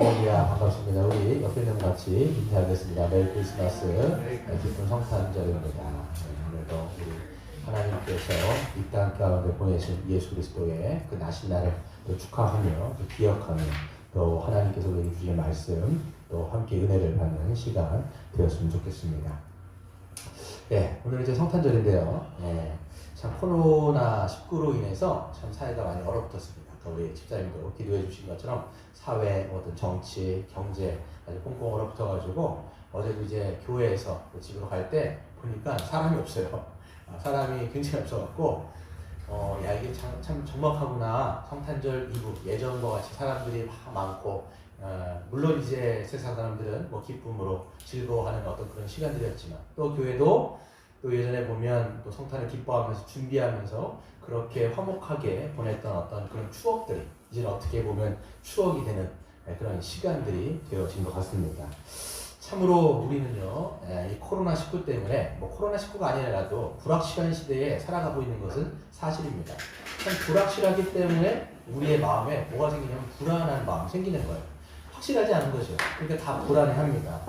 할렐루야, 반갑습니다. 우리 옆에 있는 분 같이 인사하겠습니다. 메리 크리스마스, 기쁜 성탄절입니다. 오늘도 우리 하나님께서 이 땅 가운데 보내신 예수 그리스도의 그 나신 날을 또 축하하며 또 기억하며 또 하나님께서 우리에게 주신 말씀 또 함께 은혜를 받는 시간 되었으면 좋겠습니다. 네, 오늘 이제 성탄절인데요. 참 코로나19로 인해서 참 사회가 많이 얼어붙었습니다. 우리 집사님도 기도해 주신 것처럼 사회, 어떤 정치, 경제 아주 꽁꽁 얼어붙어가지고 어제도 이제 교회에서 집으로 갈 때 보니까 사람이 없어요. 사람이 굉장히 없어갖고 야 이게 참 적막하구나. 성탄절 이브 예전과 같이 사람들이 많고 물론 이제 세상 사람들은 뭐 기쁨으로 즐거워하는 어떤 그런 시간들이었지만 또 교회도 또 예전에 보면 또 성탄을 기뻐하면서 준비하면서 그렇게 화목하게 보냈던 어떤 그런 추억들이 이제 어떻게 보면 추억이 되는 그런 시간들이 되어진 것 같습니다. 참으로 우리는요, 이 코로나19 때문에 뭐 코로나19가 아니라도 불확실한 시대에 살아가고 있는 것은 사실입니다. 참 불확실하기 때문에 우리의 마음에 뭐가 생기냐면 불안한 마음이 생기는 거예요. 확실하지 않은 거죠. 그러니까 다 불안해합니다.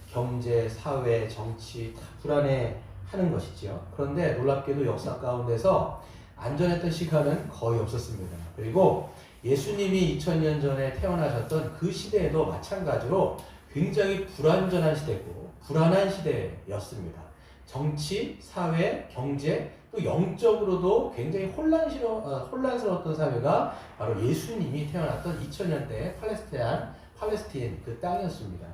경제, 사회, 정치 다 불안해하는 것이죠. 그런데 놀랍게도 역사 가운데서 안전했던 시간은 거의 없었습니다. 그리고 예수님이 2000년 전에 태어나셨던 그 시대에도 마찬가지로 굉장히 불안전한 시대고 불안한 시대였습니다. 정치, 사회, 경제, 또 영적으로도 굉장히 혼란스러웠던 사회가 바로 예수님이 태어났던 2000년대 팔레스틴 그 땅이었습니다.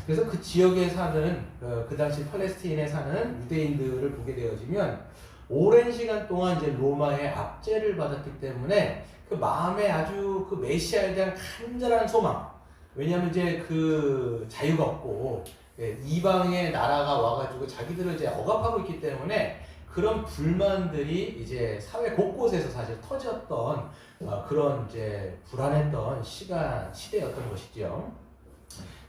그래서 그 지역에 사는 그 당시 팔레스틴에 사는 유대인들을 보게 되어지면 오랜 시간 동안 이제 로마의 압제를 받았기 때문에 그 마음에 아주 그 메시아에 대한 간절한 소망, 왜냐하면 이제 그 자유가 없고 이방의 나라가 와가지고 자기들을 이제 억압하고 있기 때문에 그런 불만들이 이제 사회 곳곳에서 사실 터졌던 그런 이제 불안했던 시대였던 것이죠.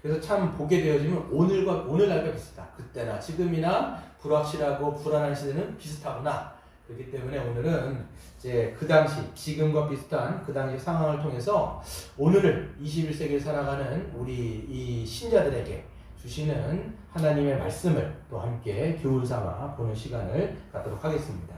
그래서 참 보게 되어지면 오늘날과 비슷하다. 그때나 지금이나 불확실하고 불안한 시대는 비슷하구나. 그렇기 때문에 오늘은 이제 그 당시 지금과 비슷한 그 당시 상황을 통해서 오늘을 21세기를 살아가는 우리 이 신자들에게 주시는 하나님의 말씀을 또 함께 교훈 삼아 보는 시간을 갖도록 하겠습니다.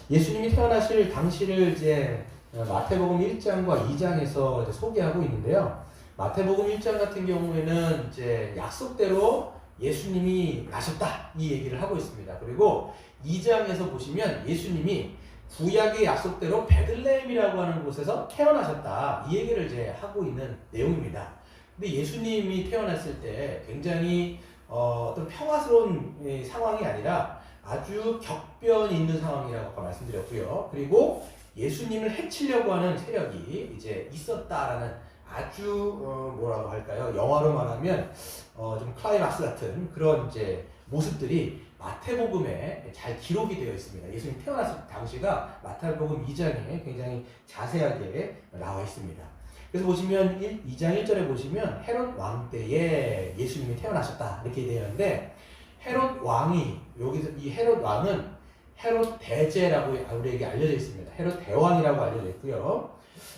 예수님이 태어나실 당시를 이제 마태복음 1장과 2장에서 이제 소개하고 있는데요. 마태복음 1장 같은 경우에는 이제 약속대로 예수님이 나셨다 이 얘기를 하고 있습니다. 그리고 2장에서 보시면 예수님이 구약의 약속대로 베들레헴이라고 하는 곳에서 태어나셨다 이 얘기를 이제 하고 있는 내용입니다. 근데 예수님이 태어났을 때 굉장히 어떤 평화스러운 상황이 아니라 아주 격변이 있는 상황이라고 아까 말씀드렸고요. 그리고 예수님을 해치려고 하는 세력이 이제 있었다라는 아주 뭐라고 할까요? 영화로 말하면 좀 클라이막스 같은 그런 이제 모습들이 마태복음에 잘 기록이 되어 있습니다. 예수님 태어났을 당시가 마태복음 2장에 굉장히 자세하게 나와 있습니다. 그래서 보시면 2장 1절에 보시면 헤롯 왕 때에 예수님이 태어나셨다 이렇게 되어 있는데 헤롯 왕이 여기서 이 헤롯 왕은 헤롯 대제라고 우리에게 알려져 있습니다. 헤롯 대왕이라고 알려져 있고요.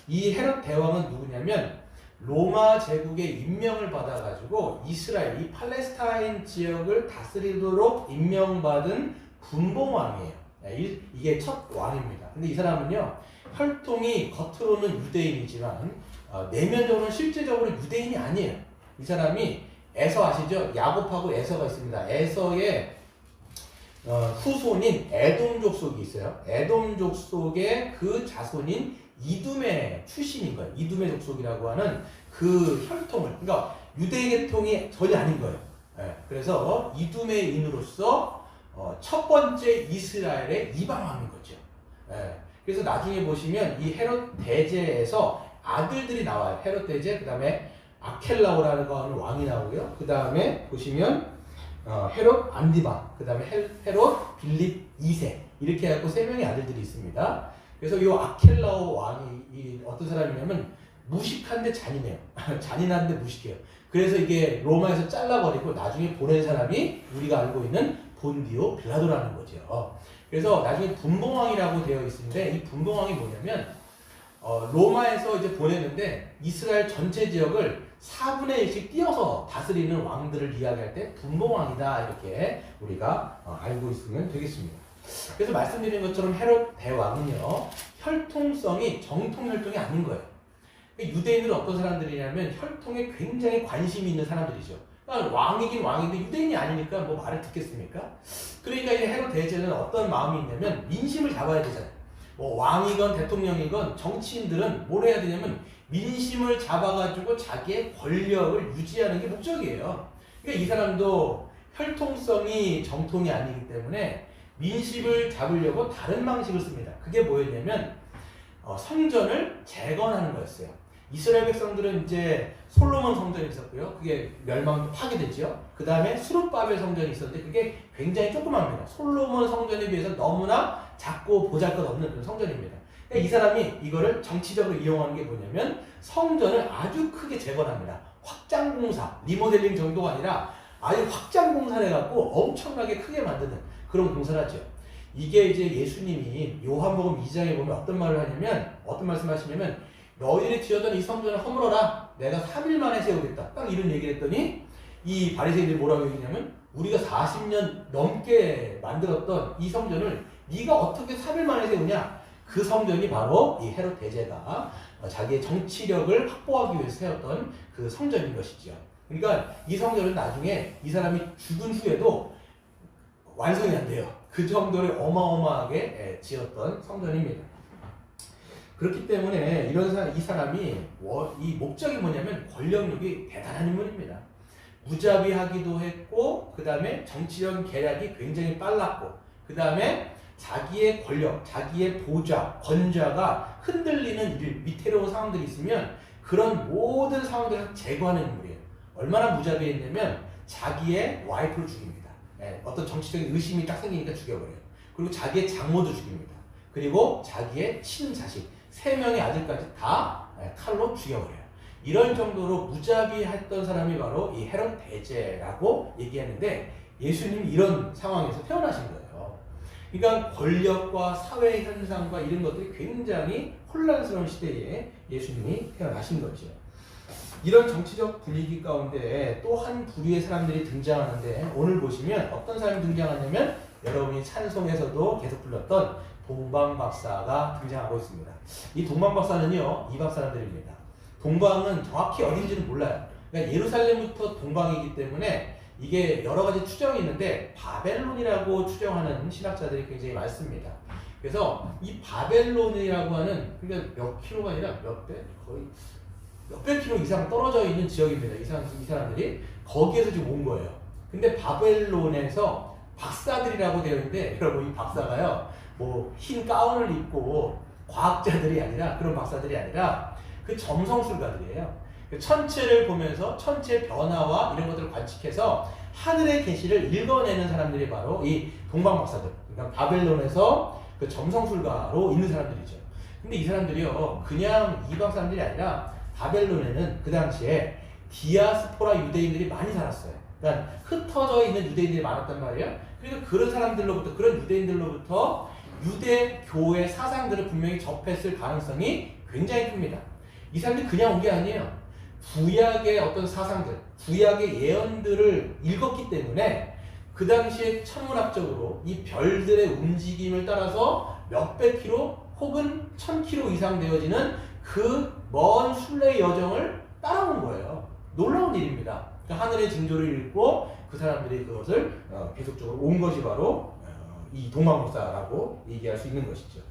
이 헤롯 대왕은 누구냐면 로마 제국의 임명을 받아가지고 이스라엘, 이 팔레스타인 지역을 다스리도록 임명받은 분봉왕이에요. 이게 첫 왕입니다. 근데 이 사람은요, 혈통이 겉으로는 유대인이지만 내면적으로는 실제적으로 유대인이 아니에요. 이 사람이 에서 아시죠? 야곱하고 에서가 있습니다. 에서의 후손인 에돔 족속이 있어요. 에돔 족속의 그 자손인 이둠의 출신인 거예요. 이둠의 족속이라고 하는 그 혈통을, 그러니까 유대 계통이 전혀 아닌 거예요. 그래서 이둠의 인으로서 첫 번째 이스라엘의 이방왕인 거죠. 그래서 나중에 보시면 이 헤롯 대제에서 아들들이 나와요. 헤롯 대제, 그 다음에 아켈라오라는 왕이 나오고요. 그 다음에 보시면 헤롯 안디바, 그 다음에 헤롯 빌립 2세 이렇게 해갖고 3명의 아들들이 있습니다. 그래서 이 아켈라오 왕이 어떤 사람이냐면 무식한데 잔인해요. 잔인한데 무식해요. 그래서 이게 로마에서 잘라버리고 나중에 보낸 사람이 우리가 알고 있는 본디오 빌라도라는 거죠. 그래서 나중에 분봉왕이라고 되어 있는데 이 분봉왕이 뭐냐면 로마에서 이제 보냈는데 이스라엘 전체 지역을 4분의 1씩 띄어서 다스리는 왕들을 이야기할 때 분봉왕이다 이렇게 우리가 알고 있으면 되겠습니다. 그래서 말씀드린 것처럼 헤롯 대왕은요 혈통성이 정통 혈통이 아닌 거예요. 유대인들은 어떤 사람들이냐면 혈통에 굉장히 관심이 있는 사람들이죠. 그러니까 왕이긴 왕인데 유대인이 아니니까 뭐 말을 듣겠습니까? 그러니까 이제 헤롯 대제는 어떤 마음이 있냐면 민심을 잡아야 되잖아요. 뭐 왕이건 대통령이건 정치인들은 뭘 해야 되냐면 민심을 잡아가지고 자기의 권력을 유지하는 게 목적이에요. 그러니까 이 사람도 혈통성이 정통이 아니기 때문에 민심을 잡으려고 다른 방식을 씁니다. 그게 뭐였냐면 성전을 재건하는 거였어요. 이스라엘 백성들은 이제 솔로몬 성전이 있었고요. 그게 파괴됐죠. 그 다음에 수룹바벨 성전이 있었는데 그게 굉장히 조그맣습니다. 솔로몬 성전에 비해서 너무나 작고 보잘것없는 그런 성전입니다. 그러니까 이 사람이 이거를 정치적으로 이용하는 게 뭐냐면 성전을 아주 크게 재건합니다. 확장공사, 리모델링 정도가 아니라 아주 확장공사를 해갖고 엄청나게 크게 만드는 그런 공사를 하죠. 이게 이제 예수님이 요한복음 2장에 보면 어떤 말을 하냐면 어떤 말씀 하시냐면 너희들이 지었던 이 성전을 허물어라. 내가 3일 만에 세우겠다. 딱 이런 얘기를 했더니 이 바리새인들이 뭐라고 얘기냐면 우리가 40년 넘게 만들었던 이 성전을 네가 어떻게 3일 만에 세우냐. 그 성전이 바로 이 헤롯 대제가 자기의 정치력을 확보하기 위해서 세웠던 그 성전인 것이죠. 그러니까 이 성전은 나중에 이 사람이 죽은 후에도 완성이 안 돼요. 그 정도로 어마어마하게 지었던 성전입니다. 그렇기 때문에 이 사람이 이 목적이 뭐냐면 권력력이 대단한 인물입니다. 무자비하기도 했고 그 다음에 정치적 계략이 굉장히 빨랐고 그 다음에 자기의 권력, 자기의 보좌, 권좌가 흔들리는 위태로운 상황들이 있으면 그런 모든 상황들을 제거하는 인물이에요. 얼마나 무자비했냐면 자기의 와이프를 죽입니다. 어떤 정치적인 의심이 딱 생기니까 죽여버려요. 그리고 자기의 장모도 죽입니다. 그리고 자기의 친자식 3명의 아들까지 다 칼로 죽여버려요. 이런 정도로 무자비했던 사람이 바로 이 헤롯 대제라고 얘기하는데 예수님이 이런 상황에서 태어나신 거예요. 그러니까 권력과 사회 현상과 이런 것들이 굉장히 혼란스러운 시대에 예수님이 태어나신 거죠. 이런 정치적 분위기 가운데 또 한 부류의 사람들이 등장하는데 오늘 보시면 어떤 사람이 등장하냐면 여러분이 찬송에서도 계속 불렀던 동방박사가 등장하고 있습니다. 이 동방박사는요 이방 사람들입니다. 동방은 정확히 어딘지는 몰라요. 그러니까 예루살렘부터 동방이기 때문에 이게 여러 가지 추정이 있는데 바벨론이라고 추정하는 신학자들이 굉장히 많습니다. 그래서 이 바벨론이라고 하는 그러니까 몇 킬로가 아니라 거의 몇백 킬로 이상 떨어져 있는 지역입니다. 이 사람들이 거기에서 지금 온 거예요. 근데 바벨론에서 박사들이라고 되어 있는데 여러분 이 박사가요 뭐 흰 가운을 입고 과학자들이 아니라 그런 박사들이 아니라 그 점성술가들이에요. 천체를 보면서 천체의 변화와 이런 것들을 관측해서 하늘의 계시를 읽어내는 사람들이 바로 이 동방박사들. 그러니까 바벨론에서 그 점성술가로 있는 사람들이죠. 근데 이 사람들이요 그냥 이방 사람들이 아니라 바벨론에는 그 당시에 디아스포라 유대인들이 많이 살았어요. 그러니까 흩어져 있는 유대인들이 많았단 말이에요. 그러니까 그런 사람들로부터 그런 유대인들로부터 유대교의 사상들을 분명히 접했을 가능성이 굉장히 큽니다. 이 사람들이 그냥 온 게 아니에요. 구약의 어떤 사상들, 구약의 예언들을 읽었기 때문에 그 당시에 천문학적으로 이 별들의 움직임을 따라서 몇백 킬로 혹은 1000킬로 이상 되어지는 그 먼 순례의 여정을 따라온 거예요. 놀라운 일입니다. 그러니까 하늘의 징조를 읽고 그 사람들이 그것을 계속적으로 온 것이 바로 이 동방박사라고 얘기할 수 있는 것이죠.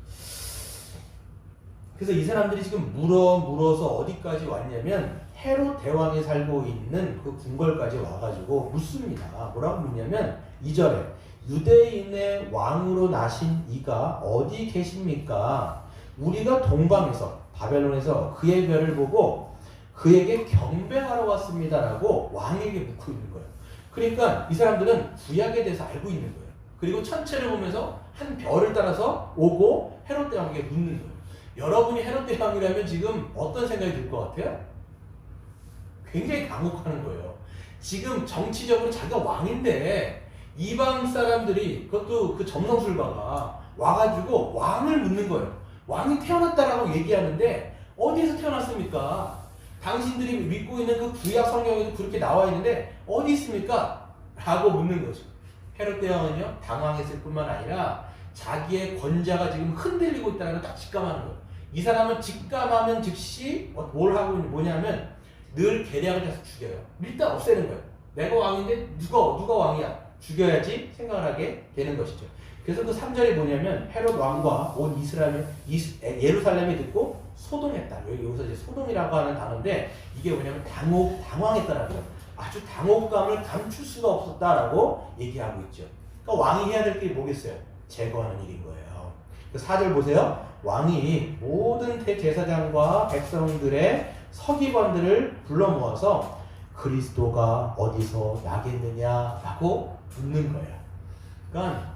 그래서 이 사람들이 지금 물어서 어디까지 왔냐면 헤롯 대왕이 살고 있는 그 궁궐까지 와가지고 묻습니다. 뭐라고 묻냐면 2절에 유대인의 왕으로 나신 이가 어디 계십니까? 우리가 동방에서 바벨론에서 그의 별을 보고 그에게 경배하러 왔습니다라고 왕에게 묻고 있는 거예요. 그러니까 이 사람들은 구약에 대해서 알고 있는 거예요. 그리고 천체를 보면서 한 별을 따라서 오고 헤롯 대왕에게 묻는 거예요. 여러분이 헤롯 대왕이라면 지금 어떤 생각이 들 것 같아요? 굉장히 당혹하는 거예요. 지금 정치적으로 자기가 왕인데 이방 사람들이 그것도 그 점성술가가 와가지고 왕을 묻는 거예요. 왕이 태어났다라고 얘기하는데 어디에서 태어났습니까? 당신들이 믿고 있는 그 구약 성경에도 그렇게 나와 있는데 어디 있습니까? 라고 묻는 거죠. 헤롯 대왕은요 당황했을 뿐만 아니라 자기의 권좌가 지금 흔들리고 있다는 걸 딱 직감하는 거예요. 이 사람은 직감하면 즉시 뭘 하고 있는 뭐냐면 늘 계략을 해서 죽여요. 일단 없애는 거예요. 내가 왕인데 누가 왕이야? 죽여야지 생각을 하게 되는 것이죠. 그래서 그 3절이 뭐냐면 헤롯 왕과 온 예루살렘이 듣고 소동했다. 여기서 이제 소동이라고 하는 단어인데 이게 뭐냐면 당황했다라는 거예요. 아주 당혹감을 감출 수가 없었다라고 얘기하고 있죠. 그러니까 왕이 해야 될 게 뭐겠어요? 제거하는 일인 거예요. 그 4절 보세요. 왕이 모든 대제사장과 백성들의 서기관들을 불러 모아서 그리스도가 어디서 나겠느냐라고 묻는 거예요. 그러니까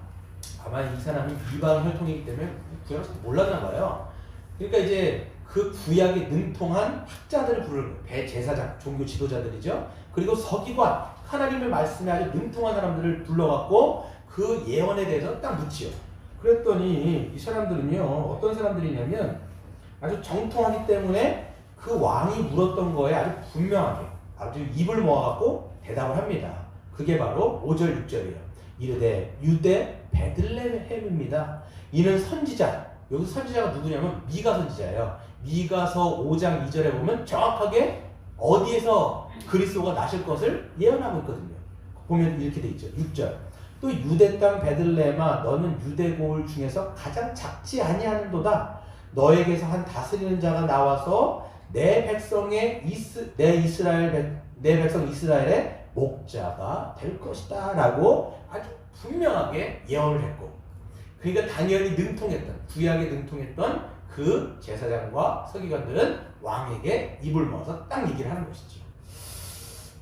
아마 이 사람이 이방 혈통이기 때문에 구약을 몰랐나 봐요. 그러니까 이제 그 구약에 능통한 학자들을 부르는 거예요. 대제사장, 종교 지도자들이죠. 그리고 서기관, 하나님의 말씀에 아주 능통한 사람들을 불러갖고 그 예언에 대해서 딱 묻지요. 그랬더니 이 사람들은요 어떤 사람들이냐면 아주 정통하기 때문에 그 왕이 물었던 거에 아주 분명하게 아주 입을 모아갖고 대답을 합니다. 그게 바로 5절 6절이에요. 이르되 유대 베들레헴입니다. 이는 선지자. 여기서 선지자가 누구냐면 미가 선지자예요. 미가서 5장 2절에 보면 정확하게 어디에서 그리스도가 나실 것을 예언하고 있거든요. 보면 이렇게 돼 있죠. 6절. 또 유대 땅 베들레헴아 너는 유대 고을 중에서 가장 작지 아니하는도다. 너에게서 한 다스리는 자가 나와서 내 백성 이스라엘의 목자가 될 것이다 라고 아주 분명하게 예언을 했고, 그러니까 당연히 구약에 능통했던 그 제사장과 서기관들은 왕에게 입을 모아서 딱 얘기를 하는 것이죠.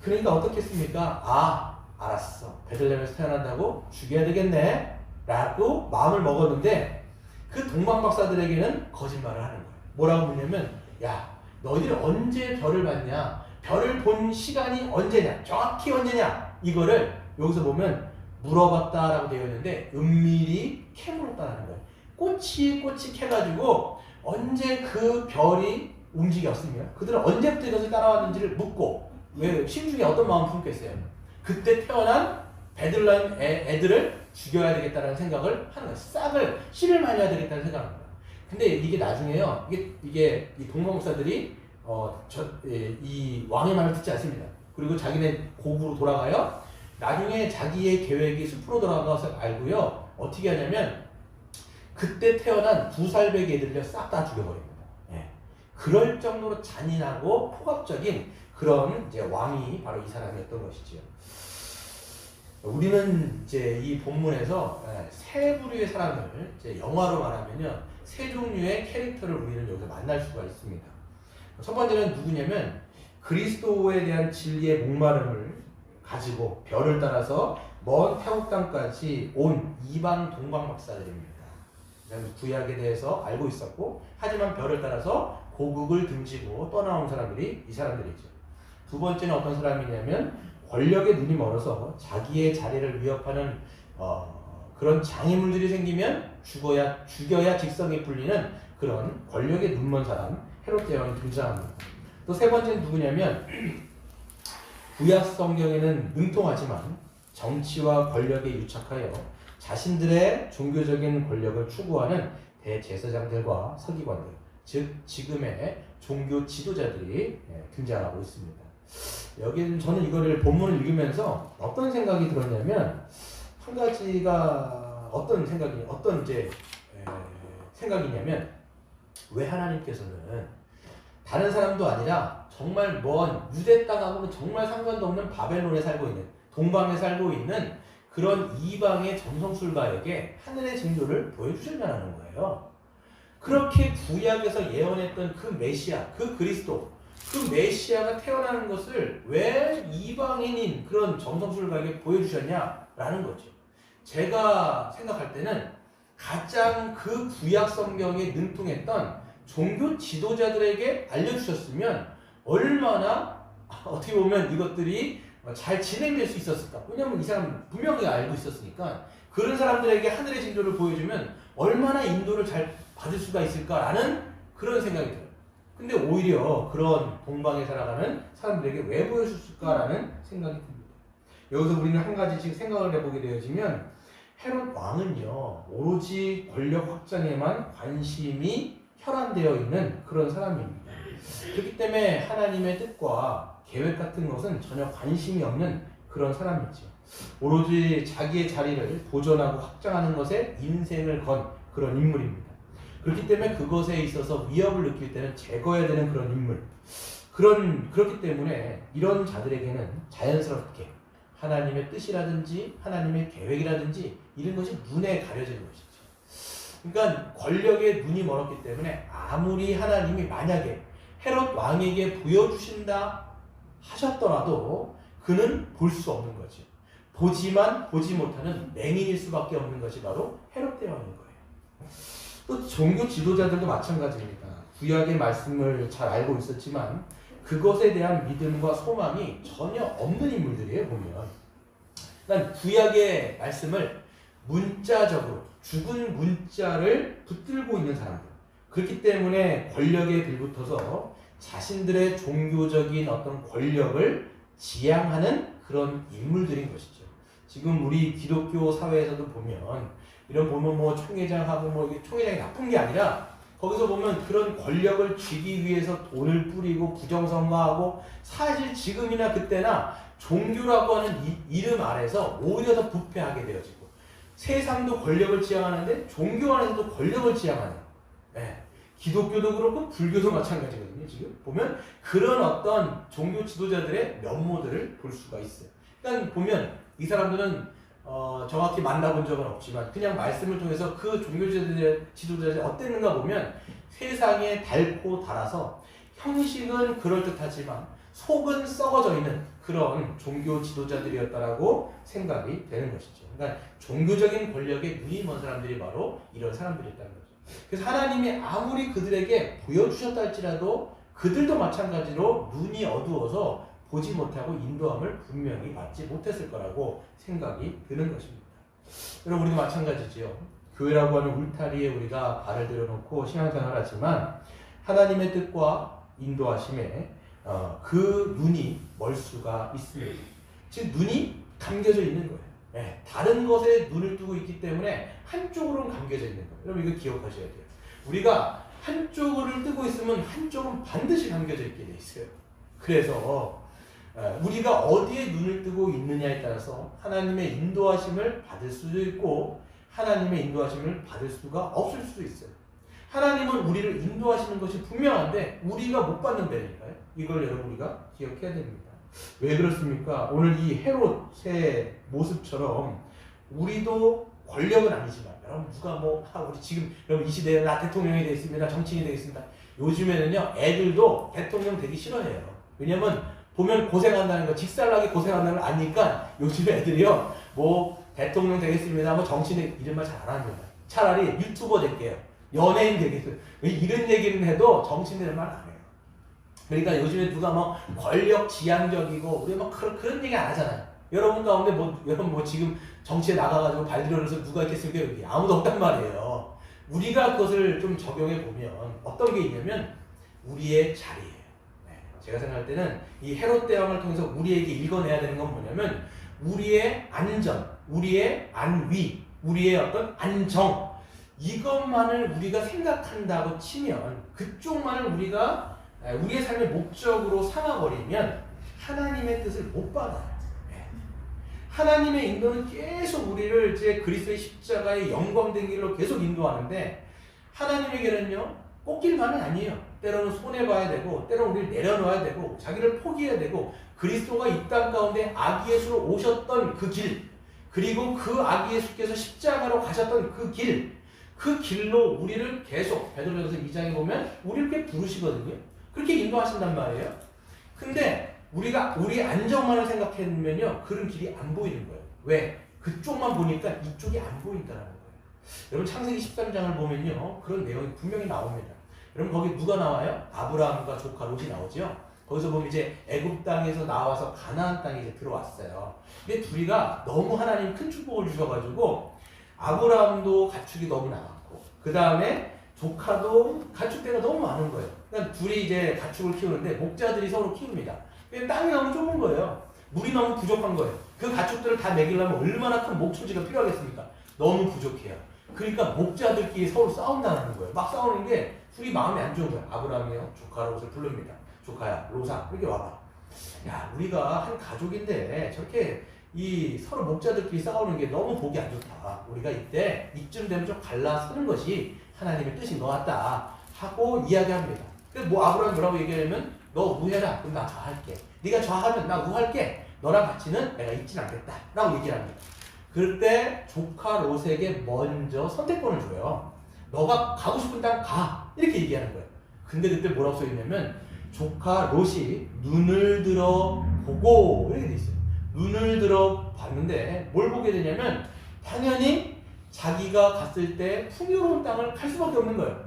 그러니까 어떻겠습니까? 알았어. 베들레헴에서 태어난다고 죽여야 되겠네 라고 마음을 먹었는데 그 동방박사들에게는 거짓말을 하는 거예요. 뭐라고 묻냐면 야 너희들이 언제 별을 봤냐? 별을 본 시간이 언제냐? 정확히 언제냐? 이거를 여기서 보면 물어봤다라고 되어 있는데 은밀히 캐물었다는 거예요. 꼬치 캐가지고 언제 그 별이 움직였으며 그들은 언제부터 이것을 따라왔는지를 묻고, 왜 심중에 어떤 마음 품겠어요? 그때 태어난 베들레헴 애들을 죽여야 되겠다는 생각을 하는 거예요. 씨를 말려야 되겠다는 생각을 하는 거예요. 근데 이게 나중에요. 이게 이 동방목사들이 이 왕의 말을 듣지 않습니다. 그리고 자기네 고국으로 돌아가요. 나중에 자기의 계획이 숲으로 돌아가서 알고요. 어떻게 하냐면 그때 태어난 2살배기 애들을 싹 다 죽여버립니다. 예. 그럴 정도로 잔인하고 폭압적인 그런 이제 왕이 바로 이 사람이었던 것이지요. 우리는 이제 이 본문에서 세 부류의 사람을 이제 영화로 말하면요, 세 종류의 캐릭터를 우리는 여기서 만날 수가 있습니다. 첫 번째는 누구냐면 그리스도에 대한 진리의 목마름을 가지고 별을 따라서 먼 태국 땅까지 온 이방 동방 박사들입니다. 구약에 대해서 알고 있었고 하지만 별을 따라서 고국을 등지고 떠나온 사람들이 이 사람들이죠. 두 번째는 어떤 사람이냐면 권력에 눈이 멀어서 자기의 자리를 위협하는 그런 장애물들이 생기면 죽여야 직성이 풀리는 그런 권력에 눈먼 사람, 헤롯 대왕이 등장합니다. 또 세 번째는 누구냐면 구약 성경에는 능통하지만 정치와 권력에 유착하여 자신들의 종교적인 권력을 추구하는 대제사장들과 서기관들, 즉 지금의 종교 지도자들이 등장하고 있습니다. 여기는 저는 이거를 본문을 읽으면서 어떤 생각이 들었냐면 한 가지가 어떤 생각이냐면 왜 하나님께서는 다른 사람도 아니라 정말 먼 유대 땅하고는 정말 상관도 없는 바벨론에 살고 있는, 동방에 살고 있는 그런 이방의 점성술가에게 하늘의 징조를 보여주셨냐는 거예요. 그렇게 구약에서 예언했던 그 메시아, 그 그리스도, 그 메시아가 태어나는 것을 왜 이방인인 그런 점성술가에게 보여주셨냐라는 거죠. 제가 생각할 때는 가장 그 구약 성경에 능통했던 종교 지도자들에게 알려주셨으면 얼마나 어떻게 보면 이것들이 잘 진행될 수 있었을까. 왜냐하면 이 사람 분명히 알고 있었으니까 그런 사람들에게 하늘의 징조를 보여주면 얼마나 인도를 잘 받을 수가 있을까라는 그런 생각이 들어요. 근데 오히려 그런 동방에 살아가는 사람들에게 왜 보여줬을까라는 생각이 듭니다. 여기서 우리는 한 가지씩 생각을 해보게 되어지면 헤롯 왕은요 오로지 권력 확장에만 관심이 혈안되어 있는 그런 사람입니다. 그렇기 때문에 하나님의 뜻과 계획 같은 것은 전혀 관심이 없는 그런 사람이죠. 오로지 자기의 자리를 보존하고 확장하는 것에 인생을 건 그런 인물입니다. 그렇기 때문에 그것에 있어서 위협을 느낄 때는 제거해야 되는 그런 인물. 그렇기 때문에 이런 자들에게는 자연스럽게 하나님의 뜻이라든지 하나님의 계획이라든지 이런 것이 눈에 가려지는 것이죠. 그러니까 권력에 눈이 멀었기 때문에 아무리 하나님이 만약에 헤롯 왕에게 보여주신다 하셨더라도 그는 볼 수 없는 거죠. 보지만 보지 못하는 맹인일 수밖에 없는 것이 바로 헤롯 대왕인 거예요. 또 종교 지도자들도 마찬가지입니다. 구약의 말씀을 잘 알고 있었지만 그것에 대한 믿음과 소망이 전혀 없는 인물들이에요. 보면 그러니까 구약의 말씀을 문자적으로 죽은 문자를 붙들고 있는 사람들, 그렇기 때문에 권력에 빌붙어서 자신들의 종교적인 어떤 권력을 지향하는 그런 인물들인 것이죠. 지금 우리 기독교 사회에서도 보면 이런 뭐 총회장하고 뭐 이게 총회장이 나쁜 게 아니라 거기서 보면 그런 권력을 쥐기 위해서 돈을 뿌리고 부정선거하고 사실 지금이나 그때나 종교라고 하는 이름 아래서 오히려 더 부패하게 되어지고 세상도 권력을 지향하는데 종교 안에서도 권력을 지향하는 기독교도 그렇고 불교도 마찬가지거든요. 지금 보면 그런 어떤 종교 지도자들의 면모들을 볼 수가 있어요. 그러니까 보면 이 사람들은 정확히 만나본 적은 없지만 그냥 말씀을 통해서 그 종교 지도자들이 어땠는가 보면 세상에 달고 달아서 형식은 그럴듯하지만 속은 썩어져 있는 그런 종교 지도자들이었다라고 생각이 되는 것이죠. 그러니까 종교적인 권력에 눈이 먼 사람들이 바로 이런 사람들이었다는 거죠. 그래서 하나님이 아무리 그들에게 보여주셨다 할지라도 그들도 마찬가지로 눈이 어두워서 보지 못하고 인도함을 분명히 받지 못했을 거라고 생각이 드는 것입니다. 여러분 우리도 마찬가지지요. 교회라고 하는 울타리에 우리가 발을 들여놓고 신앙생활을 하지만 하나님의 뜻과 인도하심에 그 눈이 멀 수가 있습니다. 즉 눈이 감겨져 있는 거예요. 다른 것에 눈을 뜨고 있기 때문에 한쪽으로는 감겨져 있는 거예요. 여러분 이거 기억하셔야 돼요. 우리가 한쪽을 뜨고 있으면 한쪽은 반드시 감겨져 있게 돼 있어요. 그래서 우리가 어디에 눈을 뜨고 있느냐에 따라서 하나님의 인도하심을 받을 수도 있고 하나님의 인도하심을 받을 수가 없을 수도 있어요. 하나님은 우리를 인도하시는 것이 분명한데 우리가 못 받는다니까요. 이걸 여러분 우리가 기억해야 됩니다. 왜 그렇습니까? 오늘 이 헤롯의 모습처럼 우리도 권력은 아니지만 여러분 누가 우리 지금 여러분 이 시대에 나 대통령이 되겠습니다. 정치인이 되겠습니다. 요즘에는요 애들도 대통령 되기 싫어해요. 왜냐면 보면 고생한다는 거, 직살나게 고생한다는 걸 아니까 요즘 애들이요 대통령 되겠습니다. 정치인 이런 말 잘 안 합니다. 차라리 유튜버 될게요. 연예인 되겠어요. 이런 얘기는 해도 정치인들은 말 안 해요. 그러니까 요즘에 누가 권력 지향적이고 우리 그런 얘기 안 하잖아요. 여러분 가운데 여러분 지금 정치에 나가가지고 발들여서 누가 있겠습니까? 여기 아무도 없단 말이에요. 우리가 그것을 좀 적용해 보면 어떤 게 있냐면 우리의 자리예요. 제가 생각할 때는 이 헤롯 대왕을 통해서 우리에게 읽어내야 되는 건 뭐냐면 우리의 안전, 우리의 안위, 우리의 어떤 안정 이것만을 우리가 생각한다고 치면 그쪽만을 우리가 우리의 삶의 목적으로 삼아버리면 하나님의 뜻을 못 받아요. 하나님의 인도는 계속 우리를 이제 그리스도의 십자가의 영광된 길로 계속 인도하는데 하나님에게는요 꽃길만은 아니에요. 때로는 손해봐야 되고 때로는 우리를 내려놓아야 되고 자기를 포기해야 되고 그리스도가 이 땅 가운데 아기 예수로 오셨던 그 길 그리고 그 아기 예수께서 십자가로 가셨던 그 길로 우리를 계속 베드로전서 2장에 보면 우리를 이렇게 부르시거든요. 그렇게 인도하신단 말이에요. 근데 우리가 우리 안정만을 생각하면요 그런 길이 안 보이는 거예요. 왜? 그쪽만 보니까 이쪽이 안 보인다는 거예요. 여러분 창세기 13장을 보면요 그런 내용이 분명히 나옵니다. 여러분 거기 누가 나와요? 아브라함과 조카 롯이 나오죠. 거기서 보면 이제 애굽 땅에서 나와서 가나안 땅에 이제 들어왔어요. 근데 둘이가 너무 하나님 큰 축복을 주셔가지고 아브라함도 가축이 너무 나왔고 그 다음에 조카도 가축대가 너무 많은 거예요. 그러니까 둘이 이제 가축을 키우는데 목자들이 서로 키웁니다. 땅이 너무 좁은 거예요. 물이 너무 부족한 거예요. 그 가축들을 다 먹이려면 얼마나 큰 목초지가 필요하겠습니까? 너무 부족해요. 그러니까 목자들끼리 서로 싸운다는 거예요. 막 싸우는 게 둘이 마음이 안 좋은 거예요. 아브라함이요, 조카 롯을 부릅니다. 조카야, 롯아, 여기 와봐. 야, 우리가 한 가족인데 저렇게 이 서로 목자들끼리 싸우는 게 너무 보기 안 좋다. 우리가 이쯤 되면 좀 갈라서는 것이 하나님의 뜻인 것 같다 하고 이야기합니다. 그래서 뭐 아브라함이 뭐라고 얘기하냐면 너 우해라. 그럼 나 좌할게. 네가 좌하면 나 우할게. 너랑 같이는 내가 있진 않겠다 라고 얘기를 합니다. 그럴 때 조카 롯에게 먼저 선택권을 줘요. 너가 가고 싶은 땅 가. 이렇게 얘기하는 거예요. 근데 그때 뭐라고 써있냐면 조카 롯이 눈을 들어 보고 이렇게 돼 있어요. 눈을 들어 봤는데 뭘 보게 되냐면 당연히 자기가 갔을 때 풍요로운 땅을 갈 수밖에 없는 거예요.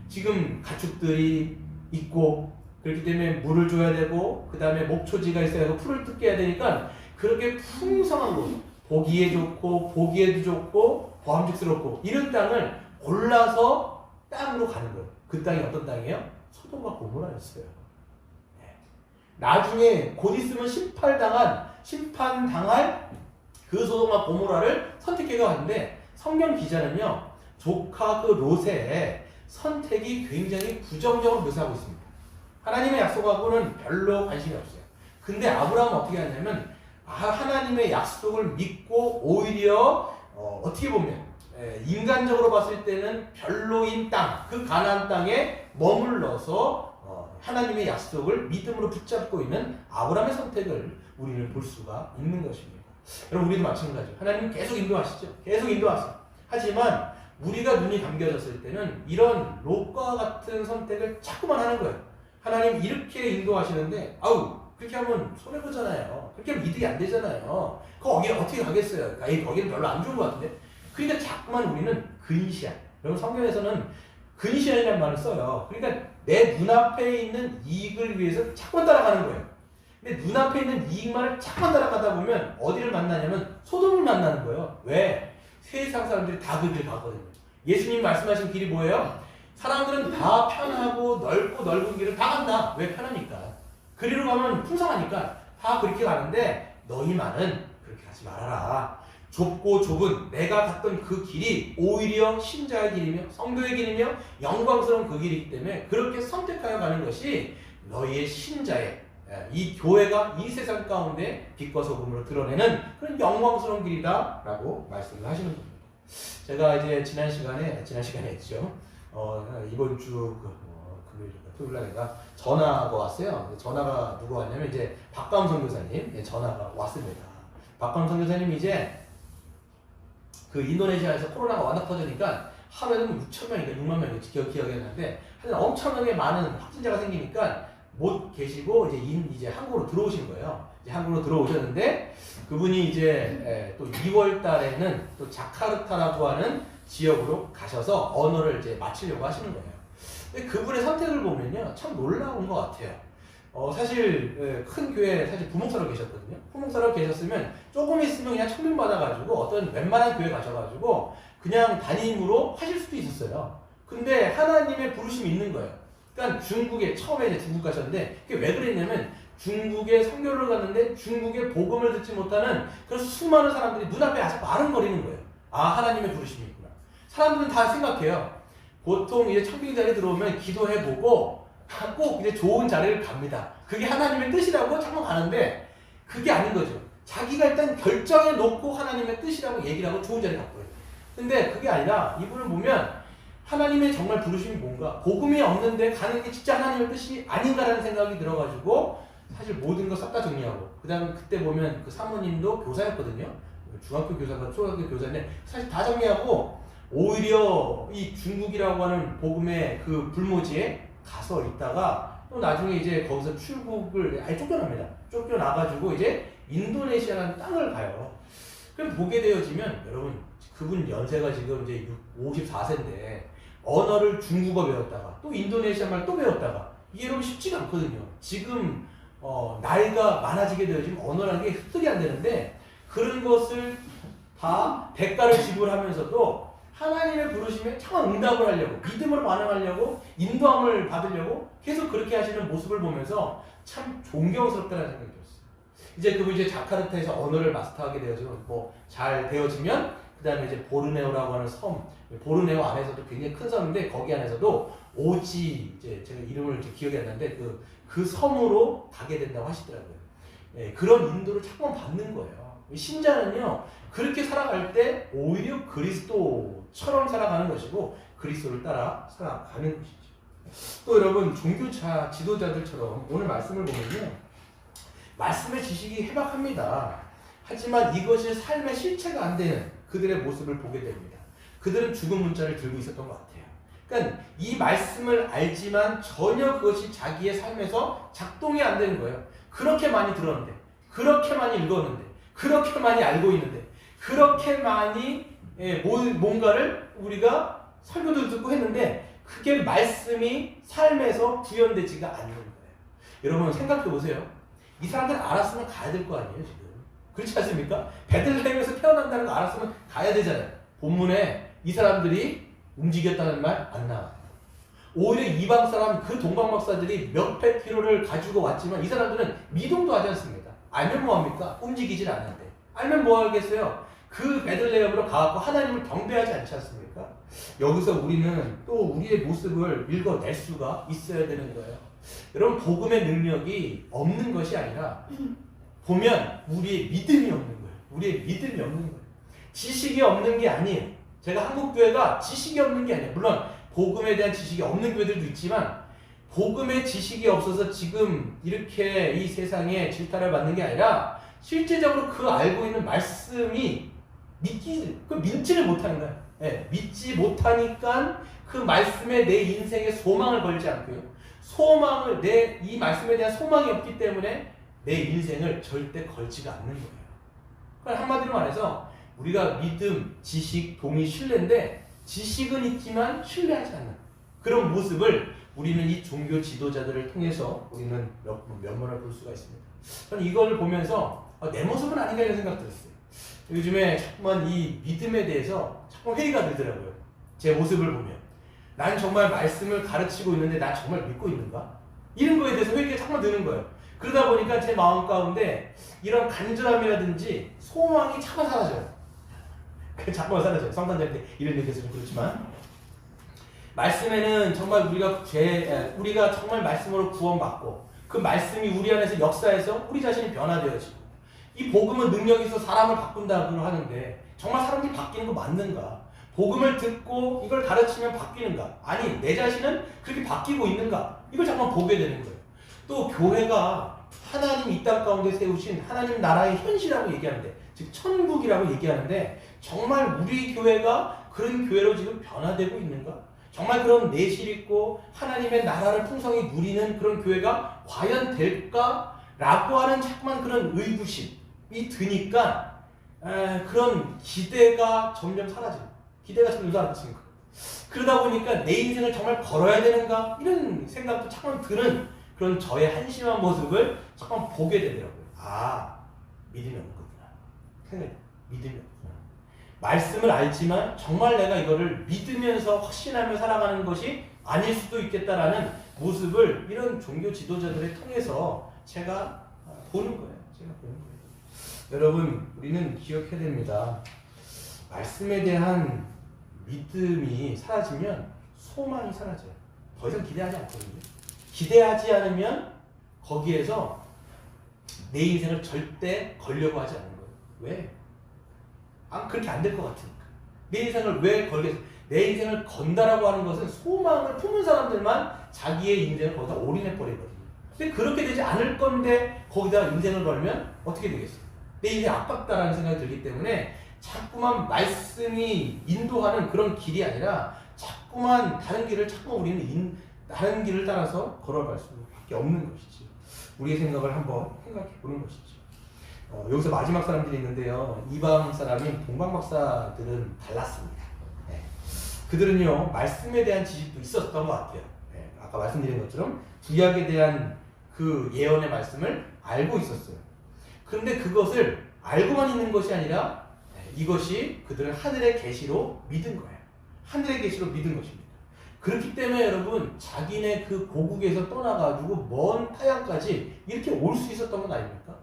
지금 가축들이 있고 그렇기 때문에 물을 줘야 되고 그 다음에 목초지가 있어야 되고 풀을 뜯겨야 되니까 그렇게 풍성한 곳, 보기에 좋고 보기에도 좋고 보암직스럽고 이런 땅을 골라서 땅으로 가는 거예요. 그 땅이 어떤 땅이에요? 소돔과 고모라였어요. 나중에 곧 있으면 심판당할 그 소돔과 고모라를 선택해 가는데 성경 기자는요 조카 그 롯의 선택이 굉장히 부정적으로 묘사하고 있습니다. 하나님의 약속하고는 별로 관심이 없어요. 근데 아브라함은 어떻게 하냐면 하나님의 약속을 믿고 오히려 어떻게 보면 인간적으로 봤을 때는 별로인 땅, 그 가나안 땅에 머물러서 하나님의 약속을 믿음으로 붙잡고 있는 아브라함의 선택을 우리는 볼 수가 있는 것입니다. 여러분 우리도 마찬가지예요. 하나님은 계속 인도하시죠. 계속 인도하세요. 하지만 우리가 눈이 감겨졌을 때는 이런 롯과 같은 선택을 자꾸만 하는 거예요. 하나님 이렇게 인도하시는데 그렇게 하면 손해보잖아요. 그렇게 하면 이득이 안 되잖아요. 거기 어떻게 가겠어요? 거기는 별로 안 좋은 것 같은데. 그러니까 자꾸만 우리는 근시안. 여러분 성경에서는 근시안이라는 말을 써요. 그러니까 내 눈앞에 있는 이익을 위해서 자꾸만 따라가는 거예요. 근데 눈앞에 있는 이익만을 자꾸만 따라가다 보면 어디를 만나냐면 소돔을 만나는 거예요. 왜? 세상 사람들이 다 그 길 가거든요. 예수님 말씀하신 길이 뭐예요? 사람들은 다 편하고 넓고 넓은 길을 다 간다. 왜? 편하니까. 그리로 가면 풍성하니까 다 그렇게 가는데 너희만은 그렇게 가지 말아라. 좁고 좁은 내가 갔던 그 길이 오히려 신자의 길이며 성도의 길이며 영광스러운 그 길이기 때문에 그렇게 선택하여 가는 것이 너희의 신자의 이 교회가 이 세상 가운데 빛과 소금으로 드러내는 그런 영광스러운 길이다 라고 말씀을 하시는 겁니다. 제가 이제 지난 시간에 했죠. 이번 주 토요일날인가 전화가 왔어요. 전화가 누가 왔냐면 이제 박가움 선교사님 전화가 왔습니다. 박가움 선교사님이 이제 그 인도네시아에서 코로나가 완화 터지니까 하루에 6,000명인가 6만 명이 기억이 안 나는데 하여튼 엄청나게 많은 확진자가 생기니까 못 계시고 이제 한국으로 들어오신 거예요. 이제 한국으로 들어오셨는데 그분이 이제 또 2월 달에는 또 자카르타라고 하는 지역으로 가셔서 언어를 이제 마치려고 하시는 거예요. 근데 그분의 선택을 보면요 참 놀라운 것 같아요. 사실 큰 교회 사실 부목사로 계셨거든요. 부목사로 계셨으면 조금 있으면 그냥 청빙 받아가지고 어떤 웬만한 교회 가셔가지고 그냥 담임으로 하실 수도 있었어요. 근데 하나님의 부르심이 있는 거예요. 그러니까 중국에 처음에 이제 중국 가셨는데 그게 왜 그랬냐면 중국에 선교를 갔는데 중국의 복음을 듣지 못하는 그런 수많은 사람들이 눈앞에 아주 아른거리는 거예요. 하나님의 부르심이 있구나. 사람들은 다 생각해요. 보통 이제 청빙 자리에 들어오면 기도해보고 꼭 이제 좋은 자리를 갑니다. 그게 하나님의 뜻이라고 자꾸 가는데 그게 아닌 거죠. 자기가 일단 결정해 놓고 하나님의 뜻이라고 얘기를 하고 좋은 자리를 갔고요. 근데 그게 아니라 이분을 보면 하나님의 정말 부르심이 뭔가 복음이 없는데 가는 게 진짜 하나님의 뜻이 아닌가라는 생각이 들어가지고 사실 모든 거 싹 다 정리하고 그 다음에 그때 보면 그 사모님도 교사였거든요. 중학교 교사가 초등학교 교사인데 사실 다 정리하고 오히려 이 중국이라고 하는 복음의 그 불모지에 가서 있다가 또 나중에 이제 거기서 출국을 아예 쫓겨납니다. 쫓겨나가지고 이제 인도네시아라는 땅을 가요. 그럼 보게 되어지면 여러분 그분 연세가 지금 이제 54세인데 언어를 중국어 배웠다가 또 인도네시아 말 또 배웠다가 이게 여러분 쉽지가 않거든요. 지금 나이가 많아지게 되어지면 언어라는 게 습득이 안 되는데 그런 것을 다 대가를 지불하면서도 하나님의 부르심에 참 응답을 하려고, 믿음으로 반응하려고, 인도함을 받으려고 계속 그렇게 하시는 모습을 보면서 참 존경스럽다는 생각이 들었어요. 이제 그분 이제 자카르타에서 언어를 마스터하게 되어지고 뭐 잘 되어지면 그 다음에 이제 보르네오라고 하는 섬, 보르네오 안에서도 굉장히 큰 섬인데 거기 안에서도 오지, 이제 제가 이름을 이제 기억이 안 나는데 그 섬으로 가게 된다고 하시더라고요. 예, 그런 인도를 자꾸 받는 거예요. 신자는요, 그렇게 살아갈 때 오히려 그리스도처럼 살아가는 것이고 그리스도를 따라 살아가는 것이죠. 또 여러분, 종교차 지도자들처럼 오늘 말씀을 보면요, 말씀의 지식이 해박합니다. 하지만 이것이 삶의 실체가 안 되는 그들의 모습을 보게 됩니다. 그들은 죽은 문자를 들고 있었던 것 같아요. 그러니까 이 말씀을 알지만 전혀 그것이 자기의 삶에서 작동이 안 되는 거예요. 그렇게 많이 들었는데, 그렇게 많이 읽었는데, 그렇게 많이 알고 있는데, 그렇게 많이 뭔가를 우리가 설교도 듣고 했는데 그게 말씀이 삶에서 구현되지가 않는 거예요. 여러분 생각해 보세요. 이 사람들 알았으면 가야 될 거 아니에요 지금. 그렇지 않습니까? 베들레헴에서 태어난다는 거 알았으면 가야 되잖아요. 본문에 이 사람들이 움직였다는 말 안 나와요. 오히려 이방 사람 그 동방 박사들이 몇백 킬로를 가지고 왔지만 이 사람들은 미동도 하지 않습니다. 알면 뭐합니까? 움직이질 않는데. 알면 뭐 하겠어요? 그 베들레헴으로 가갖고 하나님을 경배하지 않지 않습니까? 여기서 우리는 또 우리의 모습을 읽어낼 수가 있어야 되는 거예요. 여러분, 복음의 능력이 없는 것이 아니라 보면 우리의 믿음이 없는 거예요. 우리의 믿음이 없는 거예요. 지식이 없는 게 아니에요. 제가 한국교회가 지식이 없는 게 아니에요. 물론 복음에 대한 지식이 없는 교회들도 있지만 복음의 지식이 없어서 지금 이렇게 이 세상에 질타를 받는 게 아니라 실제적으로 그 알고 있는 말씀이 믿지를 못하는 거예요. 네, 믿지 못하니까 그 말씀에 내 인생에 소망을 걸지 않고요. 이 말씀에 대한 소망이 없기 때문에 내 인생을 절대 걸지가 않는 거예요. 그러니까 한마디로 말해서 우리가 믿음, 지식, 동의, 신뢰인데 지식은 있지만 신뢰하지 않는 그런 모습을 우리는 이 종교 지도자들을 통해서 우리는 면모를 볼 수가 있습니다. 저는 이걸 보면서 내 모습은 아닌가 이런 생각 들었어요. 요즘에 자꾸만 이 믿음에 대해서 자꾸 회의가 들더라고요. 제 모습을 보면. 난 정말 말씀을 가르치고 있는데 난 정말 믿고 있는가? 이런 거에 대해서 회의가 자꾸만 드는 거예요. 그러다 보니까 제 마음 가운데 이런 간절함이라든지 소망이 자꾸 사라져요. 자꾸만 사라져요. 성탄절 때 이런 얘기해서 좀 그렇지만. 말씀에는 정말 우리가 정말 말씀으로 구원받고 그 말씀이 우리 안에서 역사해서 우리 자신이 변화되어지고 이 복음은 능력이 있어 사람을 바꾼다고 하는데 정말 사람들이 바뀌는 거 맞는가? 복음을 듣고 이걸 가르치면 바뀌는가? 아니, 내 자신은 그렇게 바뀌고 있는가? 이걸 잠깐 보게 되는 거예요. 또 교회가 하나님 이 땅 가운데 세우신 하나님 나라의 현실이라고 얘기하는데, 즉 천국이라고 얘기하는데 정말 우리 교회가 그런 교회로 지금 변화되고 있는가? 정말 그런 내실 있고 하나님의 나라를 풍성히 누리는 그런 교회가 과연 될까라고 하는 자꾸만 그런 의구심이 드니까 그런 기대가 점점 사라집니다. 기대가 점점 사라집니다. 그러다 보니까 내 인생을 정말 걸어야 되는가? 이런 생각도 자꾸만 드는 그런 저의 한심한 모습을 자꾸만 보게 되더라고요. 아, 믿음이 없는 거구나. 믿음이 없구나. 말씀을 알지만 정말 내가 이거를 믿으면서 확신하며 살아가는 것이 아닐 수도 있겠다라는 모습을 이런 종교 지도자들을 통해서 제가 보는 거예요. 여러분, 우리는 기억해야 됩니다. 말씀에 대한 믿음이 사라지면 소망이 사라져요. 더 이상 기대하지 않거든요. 기대하지 않으면 거기에서 내 인생을 절대 걸려고 하지 않는 거예요. 왜? 그렇게 안 될 것 같으니까. 내 인생을 왜 걸겠어? 내 인생을 건다라고 하는 것은 소망을 품은 사람들만 자기의 인생을 거기다 올인해버리거든요. 근데 그렇게 되지 않을 건데 거기다 인생을 걸면 어떻게 되겠어요? 내 인생 아깝다라는 생각이 들기 때문에 자꾸만 말씀이 인도하는 그런 길이 아니라 자꾸만 다른 길을 우리는 다른 길을 따라서 걸어갈 수밖에 없는 것이지. 우리의 생각을 한번 생각해 보는 것이죠. 여기서 마지막 사람들이 있는데요. 이방 사람인 동방 박사들은 달랐습니다. 네. 그들은요, 말씀에 대한 지식도 있었던 것 같아요. 네. 아까 말씀드린 것처럼 구약에 대한 그 예언의 말씀을 알고 있었어요. 그런데 그것을 알고만 있는 것이 아니라 이것이 그들은 하늘의 계시로 믿은 거예요. 하늘의 계시로 믿은 것입니다. 그렇기 때문에 여러분 자기네 그 고국에서 떠나가지고 먼 타향까지 이렇게 올 수 있었던 건 아닙니까?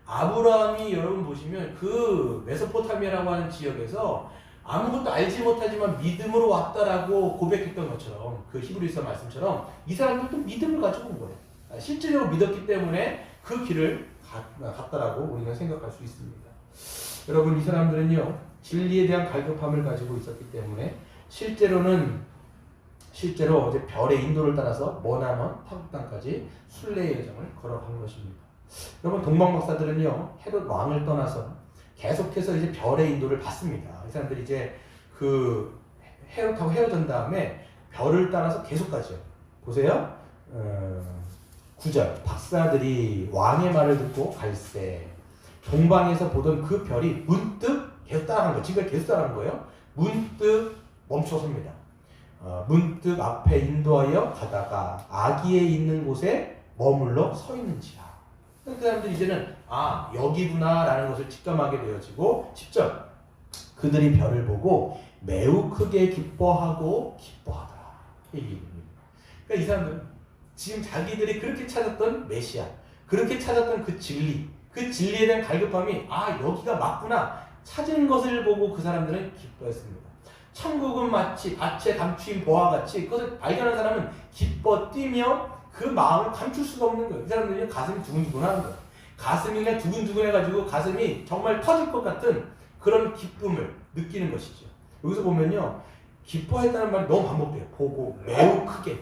아브라함이 여러분 보시면 그 메소포타미아라고 하는 지역에서 아무것도 알지 못하지만 믿음으로 왔다라고 고백했던 것처럼 그 히브리서 말씀처럼 이 사람들도 믿음을 가지고 온 거예요. 실질적으로 믿었기 때문에 그 길을 갔다라고 우리가 생각할 수 있습니다. 여러분 이 사람들은요 진리에 대한 갈급함을 가지고 있었기 때문에 실제로 이제 별의 인도를 따라서 머나먼 타국 땅까지 순례의 여정을 걸어간 것입니다. 여러분 동방 박사들은요 헤롯 왕을 떠나서 계속해서 이제 별의 인도를 받습니다. 이 사람들이 이제 그 헤롯하고 헤어진 다음에 별을 따라서 계속 가죠. 보세요. 9절 박사들이 왕의 말을 듣고 갈새 동방에서 보던 그 별이 문득 계속 따라간 거예요. 지금까지 계속 따라간 거예요. 문득 멈춰섭니다. 문득 앞에 인도하여 가다가 아기에 있는 곳에 머물러 서 있는지라. 그 사람들이 이제는 여기구나 라는 것을 직감하게 되어지고 10절 그들이 별을 보고 매우 크게 기뻐하고 기뻐하더라. 이 얘기입니다. 그러니까 이 사람들은 지금 자기들이 그렇게 찾았던 메시아, 그렇게 찾았던 그 진리에 대한 갈급함이 여기가 맞구나 찾은 것을 보고 그 사람들은 기뻐했습니다. 천국은 마치 밭에 감추인 보화 같이 그것을 발견한 사람은 기뻐 뛰며 그 마음을 감출 수가 없는 거예요. 이 사람들은 가슴이 두근두근하는 거예요. 가슴이 그냥 두근두근해가지고 가슴이 정말 터질 것 같은 그런 기쁨을 느끼는 것이죠. 여기서 보면요 기뻐했다는 말이 너무 반복돼요. 보고 매우 크게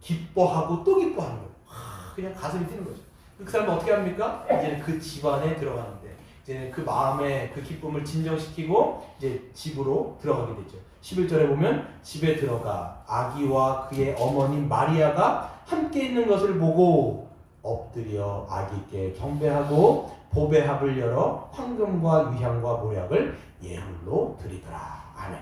기뻐하고 또 기뻐하는 거예요. 그냥 가슴이 뛰는 거죠. 그 사람은 어떻게 합니까? 이제는 그 집안에 들어가는데 이제 그 마음의 그 기쁨을 진정시키고 이제 집으로 들어가게 되죠. 11절에 보면 집에 들어가 아기와 그의 어머니 마리아가 함께 있는 것을 보고 엎드려 아기께 경배하고 보배합을 열어 황금과 유향과 모략을 예물로 드리더라. 아멘.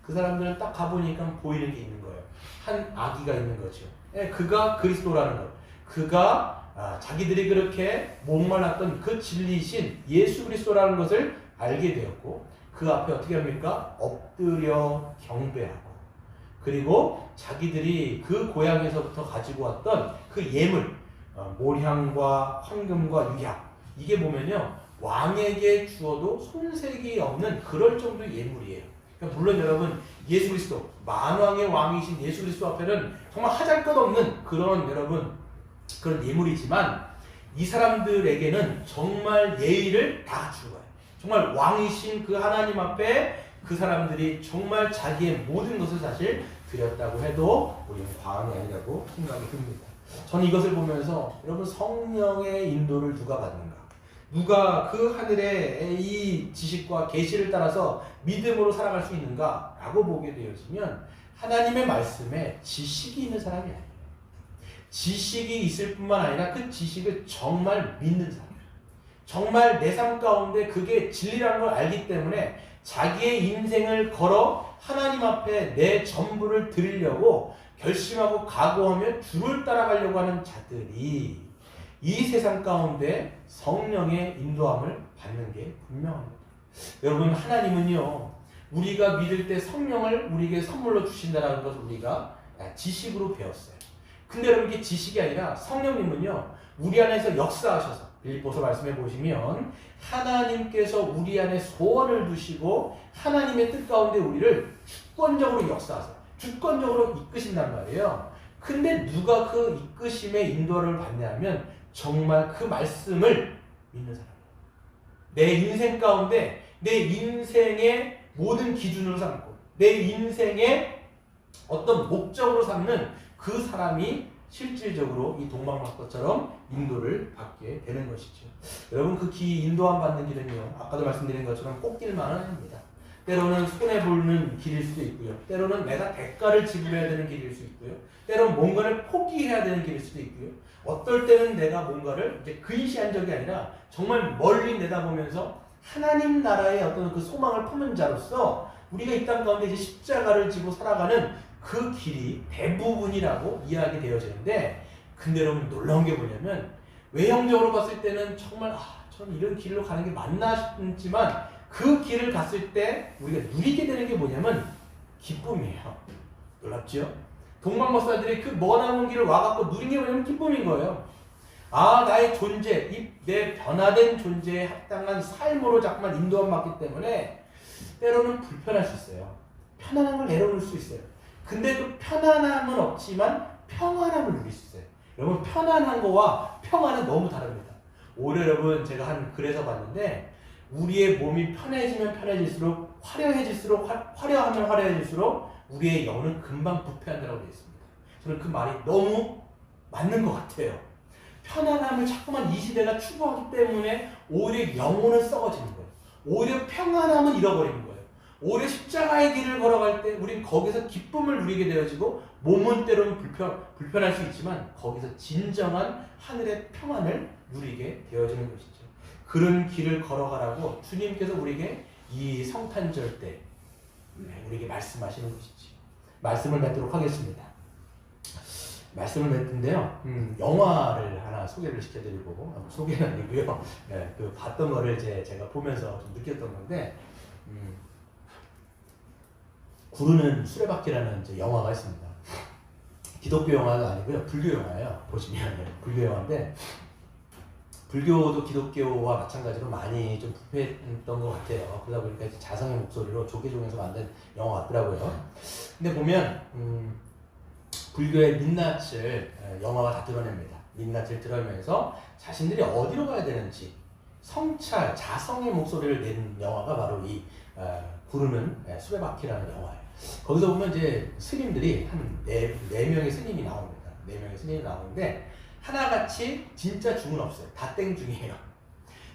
그 사람들은 딱 가보니까 보이는 게 있는 거예요. 한 아기가 있는 거죠. 그가 그리스도라는 것. 그가 자기들이 그렇게 목말랐던 그 진리이신 예수 그리스도라는 것을 알게 되었고 그 앞에 어떻게 합니까? 엎드려 경배하고 그리고 자기들이 그 고향에서부터 가지고 왔던 그 예물 모향과 황금과 유향 이게 보면요 왕에게 주어도 손색이 없는 그럴 정도의 예물이에요. 그러니까 물론 여러분 예수 그리스도 만왕의 왕이신 예수 그리스도 앞에는 정말 하잘것없는 그런 여러분 그런 예물이지만 이 사람들에게는 정말 예의를 다 갖춘 거예요. 정말 왕이신 그 하나님 앞에 그 사람들이 정말 자기의 모든 것을 사실 드렸다고 해도 우리는 과언이 아니라고 생각이 듭니다. 저는 이것을 보면서 여러분 성령의 인도를 누가 받는가? 누가 그 하늘의 이 지식과 계시를 따라서 믿음으로 살아갈 수 있는가? 라고 보게 되어지면 하나님의 말씀에 지식이 있는 사람이 아니에요. 지식이 있을 뿐만 아니라 그 지식을 정말 믿는 사람. 정말 내 삶 가운데 그게 진리라는 걸 알기 때문에 자기의 인생을 걸어 하나님 앞에 내 전부를 드리려고 결심하고 각오하며 주를 따라가려고 하는 자들이 이 세상 가운데 성령의 인도함을 받는 게 분명합니다. 여러분 하나님은요 우리가 믿을 때 성령을 우리에게 선물로 주신다는 것을 우리가 지식으로 배웠어요. 근데 여러분 이게 지식이 아니라 성령님은요 우리 안에서 역사하셔서 빌립보서 말씀해 보시면 하나님께서 우리 안에 소원을 두시고 하나님의 뜻 가운데 우리를 주권적으로 역사하세요. 주권적으로 이끄신단 말이에요. 근데 누가 그 이끄심의 인도를 받냐면 정말 그 말씀을 믿는 사람이에요. 내 인생 가운데 내 인생의 모든 기준으로 삼고 내 인생의 어떤 목적으로 삼는 그 사람이 실질적으로 이 동방박사처럼 인도를 받게 되는 것이죠. 여러분 그 인도함 받는 길은요 아까도 말씀드린 것처럼 꽃길만은 아닙니다. 때로는 손해보는 길일 수도 있고요. 때로는 내가 대가를 지불해야 되는 길일 수 있고요. 때로는 뭔가를 포기해야 되는 길일 수도 있고요. 어떨 때는 내가 뭔가를 이제 근시한 적이 아니라 정말 멀리 내다보면서 하나님 나라의 어떤 그 소망을 품은 자로서 우리가 이 땅 가운데 이제 십자가를 지고 살아가는 그 길이 대부분이라고 이해하게 되어지는데 근데 여러분 놀라운 게 뭐냐면 외형적으로 봤을 때는 정말 저는 이런 길로 가는 게 맞나 싶지만 그 길을 갔을 때 우리가 누리게 되는 게 뭐냐면 기쁨이에요. 놀랍죠? 동방목사들이 그 머나먼 길을 와갖고 누린 게 뭐냐면 기쁨인 거예요. 아, 나의 존재, 내 변화된 존재에 합당한 삶으로 자꾸만 인도함 받기 때문에 때로는 불편할 수 있어요. 편안함을 내려놓을 수 있어요. 근데 그 편안함은 없지만 평안함을 누릴 수 있어요. 여러분, 편안한 거와 평안은 너무 다릅니다. 오히려 여러분, 제가 한 글에서 봤는데 우리의 몸이 편해지면 편해질수록 화려해질수록 화려하면 화려해질수록 우리의 영은 금방 부패한다고 되어 있습니다. 저는 그 말이 너무 맞는 것 같아요. 편안함을 자꾸만 이 시대가 추구하기 때문에 오히려 영혼은 썩어지는 거예요. 오히려 평안함은 잃어버리는 거예요. 오히려 십자가의 길을 걸어갈 때 우린 거기서 기쁨을 누리게 되어지고 몸은 때로는 불편할 수 있지만 거기서 진정한 하늘의 평안을 누리게 되어지는 것이죠. 그런 길을 걸어가라고 주님께서 우리에게 이 성탄절 때 우리에게 말씀하시는 것이지. 말씀을 맺도록 하겠습니다. 말씀을 맺는데요. 영화를 하나 소개를 시켜드리고 소개는 아니고요. 네, 그 봤던 거를 제가 보면서 좀 느꼈던 건데 구르는 수레바퀴라는 이제 영화가 있습니다. 기독교 영화가 아니고요. 불교 영화예요. 보시면 불교 영화인데 불교도 기독교와 마찬가지로 많이 좀 부패했던 것 같아요. 그러다 보니까 자성의 목소리로 조계종에서 만든 영화 같더라고요. 근데 보면 불교의 민낯을 영화가 다 드러냅니다. 민낯을 드러내면서 자신들이 어디로 가야 되는지 성찰, 자성의 목소리를 낸 영화가 바로 이 구르는 수레바퀴라는 영화예요. 거기서 보면 이제 스님들이 한 네 명의 스님이 나옵니다. 4명의 스님이 나오는데 하나같이 진짜 중은 없어요. 다 땡중이에요.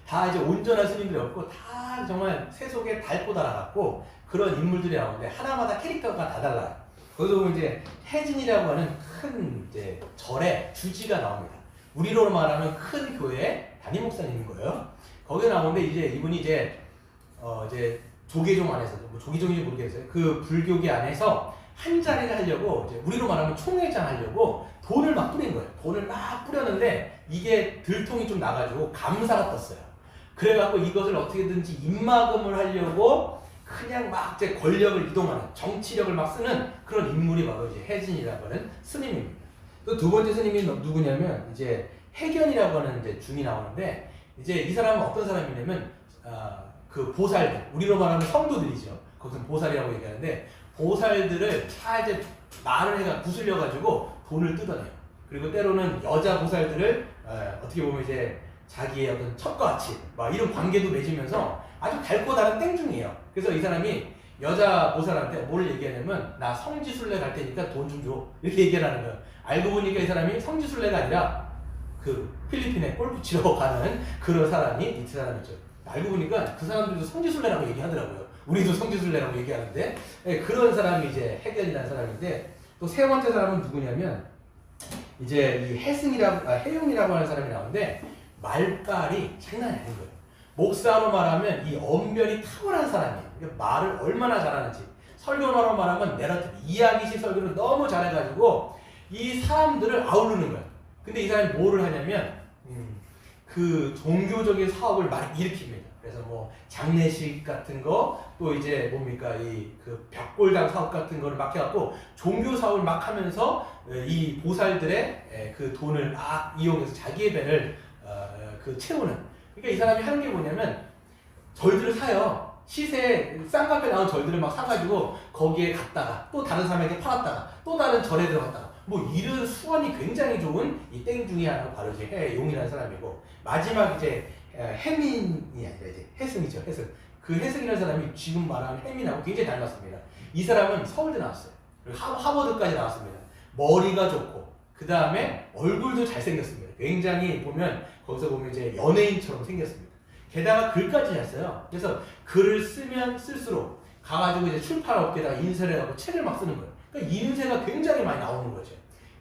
다 이제 온전한 스님들이 없고 다 정말 세속에 닳고 달아갔고 그런 인물들이 나오는데 하나마다 캐릭터가 다 달라요. 거기서 보면 이제 혜진이라고 하는 큰 이제 절의 주지가 나옵니다. 우리로 말하면 큰 교회 담임 목사님인 거예요. 거기에 나오는데 이제 이분이 이제 조계종 안에서 뭐 조계종인지 모르겠어요. 그 불교계 안에서 한 자리를 하려고 이제 우리로 말하면 총회장 하려고 돈을 막 뿌린 거예요. 돈을 막 뿌렸는데 이게 들통이 좀 나가지고 감사가 떴어요. 그래갖고 이것을 어떻게든지 입막음을 하려고 그냥 막 이제 권력을 이동하는 정치력을 막 쓰는 그런 인물이 바로 이제 혜진이라고 하는 스님입니다. 또 두 번째 스님이 누구냐면 이제 해견이라고 하는 이제 중이 나오는데 이제 이 사람은 어떤 사람이냐면 그 보살들 우리로 말하면 성도들이죠. 거기서 보살이라고 얘기하는데 보살들을 다 이제 말을 해가 구슬려 가지고 돈을 뜯어내요. 그리고 때로는 여자 보살들을 어떻게 보면 이제 자기의 어떤 첩과 같이 막 이런 관계도 맺으면서 아주 달고 다른 땡중이에요. 그래서 이 사람이 여자 보살한테 뭘 얘기하냐면 나 성지순례 갈 테니까 돈 좀 줘 이렇게 얘기하는 거예요. 알고 보니까 이 사람이 성지순례가 아니라 그 필리핀에 골프 치러 가는 그런 사람이 이 사람이죠. 알고 보니까 그 사람들도 성지순례라고 얘기하더라고요. 우리도 성지순례라고 얘기하는데 그런 사람이 이제 해견이라는 사람인데 또 세 번째 사람은 누구냐면 이제 이 해용이라고 하는 사람이 나오는데 말빨이 장난이 아닌 거예요. 목사로 말하면 이 언변이 탁월한 사람이에요. 그러니까 말을 얼마나 잘하는지 설교로 말하면 내러티브 이야기식 설교를 너무 잘해가지고 이 사람들을 아우르는 거예요. 근데 이 사람이 뭐를 하냐면 그 종교적인 사업을 많이 일으킵니다. 그래서 뭐 장례식 같은 거 또 이제 뭡니까 이 그 벽골당 사업 같은 거를 막 해갖고 종교 사업을 막 하면서 이 보살들의 그 돈을 막 이용해서 자기의 배를 그 채우는. 그러니까 이 사람이 하는 게 뭐냐면 절들을 사요. 시세 쌍값에 나온 절들을 막 사가지고 거기에 갔다가 또 다른 사람에게 팔았다가 또 다른 절에 들어갔다가 뭐 이런 수완이 굉장히 좋은 이 땡 중에 하나가 바로 이제 해용이라는 사람이고 마지막 이제 해민이 아니라 이제 해승이죠. 해승. 그 해승이라는 사람이 지금 말하는 해민하고 굉장히 닮았습니다. 이 사람은 서울대 나왔어요. 그리고 하버드까지 나왔습니다. 머리가 좋고 그 다음에 얼굴도 잘생겼습니다. 굉장히 보면 거기서 보면 이제 연예인처럼 생겼습니다. 게다가 글까지 했어요. 그래서 글을 쓰면 쓸수록 가가지고 이제 출판업계에다가 인쇄를 해가지고 책을 막 쓰는 거예요. 그러니까 인쇄가 굉장히 많이 나오는 거죠.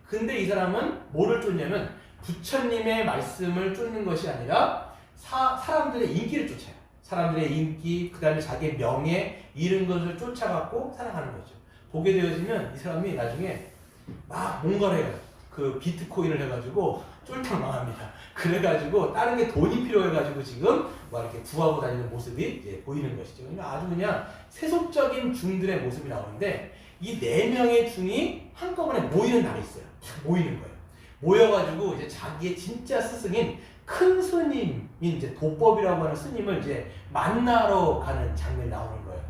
근데 이 사람은 뭐를 쫓냐면 부처님의 말씀을 쫓는 것이 아니라 사람들의 인기를 쫓아요. 사람들의 인기, 그 다음에 자기의 명예 이런 것을 쫓아갖고 살아가는 거죠. 보게 되어지면 이 사람이 나중에 막 뭔가를 해요. 그 비트코인을 해가지고 쫄딱 망합니다. 그래가지고 다른 게 돈이 필요해가지고 지금 막 이렇게 구하고 다니는 모습이 이제 보이는 것이죠. 그러니까 아주 그냥 세속적인 중들의 모습이 나오는데 이 4명의 중이 한꺼번에 모이는 날이 있어요. 딱 모이는 거예요. 모여가지고 이제 자기의 진짜 스승인 큰 스님인 이제 도법이라고 하는 스님을 이제 만나러 가는 장면이 나오는 거예요.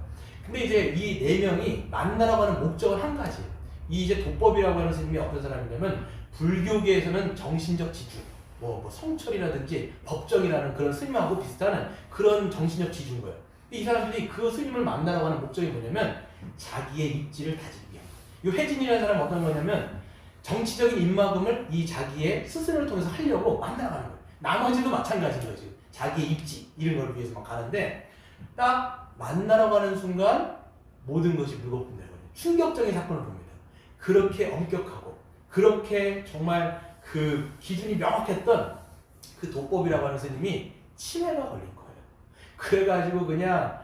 근데 이제 이 4명이 만나러 가는 목적은 한 가지예요. 이 이제 도법이라고 하는 스님이 어떤 사람이냐면 불교계에서는 정신적 지주, 뭐 성철이라든지 법정이라는 그런 스님하고 비슷한 그런 정신적 지주인 거예요. 이 사람들이 그 스님을 만나러 가는 목적이 뭐냐면 자기의 입지를 다지기 위한. 이 혜진이라는 사람은 어떤 거냐면 정치적인 입막음을 이 자기의 스승을 통해서 하려고 만나러 가는 거예요. 나머지도 마찬가지인 거죠. 자기의 입지 이런 걸 위해서 막 가는데 딱 만나러 가는 순간 모든 것이 물거품되거든요. 충격적인 사건을 봅니다. 그렇게 엄격하고 그렇게 정말 그 기준이 명확했던 그 도법이라고 하는 스님이 치매가 걸린 거예요. 그래가지고 그냥